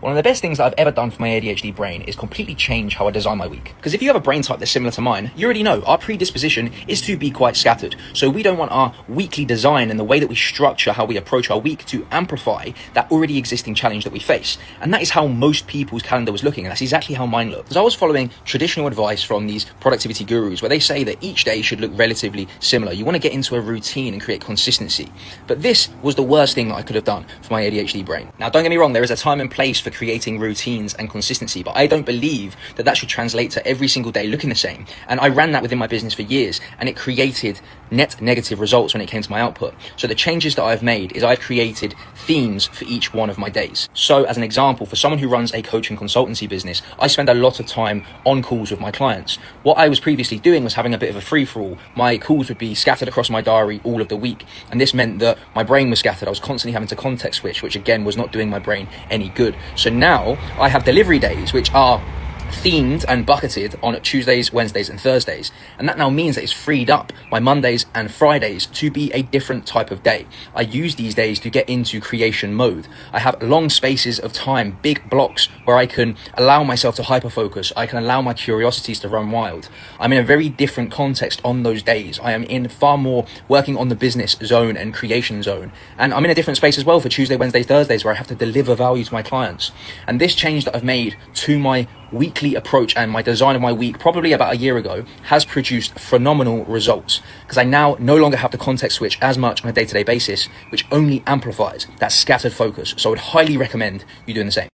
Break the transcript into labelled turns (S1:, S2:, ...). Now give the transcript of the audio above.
S1: One of the best things that I've ever done for my ADHD brain is completely change how I design my week. Because if you have a brain type that's similar to mine, you already know our predisposition is to be quite scattered. So we don't want our weekly design and the way that we structure how we approach our week to amplify that already existing challenge that we face. And that is how most people's calendar was looking, and that's exactly how mine looked. Because I was following traditional advice from these productivity gurus where they say that each day should look relatively similar. You want to get into a routine and create consistency. But this was the worst thing that I could have done for my ADHD brain. Now, don't get me wrong, there is a time and place for creating routines and consistency, but I don't believe that that should translate to every single day looking the same. And I ran that within my business for years, and it created net negative results when it came to my output. So the changes that I've made is I've created themes for each one of my days. So as an example, for someone who runs a coaching consultancy business, I spend a lot of time on calls with my clients. What I was previously doing was having a bit of a free-for-all. My calls would be scattered across my diary all of the week, and this meant that my brain was scattered. I was constantly having to context switch, which again was not doing my brain any good. So now I have delivery days which are themed and bucketed on Tuesdays, Wednesdays and Thursdays, and that now means that it's freed up my Mondays and Fridays to be a different type of day. I use these days to get into creation mode. I have long spaces of time, big blocks where I can allow myself to hyper focus. I can allow my curiosities to run wild. I'm in a very different context on those days. I am in far more working on the business zone and creation zone, and I'm in a different space as well for Tuesday, Wednesday, Thursdays where I have to deliver value to my clients. And this change that I've made to my weekly approach and my design of my week probably about a year ago has produced phenomenal results, because I now no longer have to context switch as much on a day-to-day basis, which only amplifies that scattered focus. So I would highly recommend you doing the same.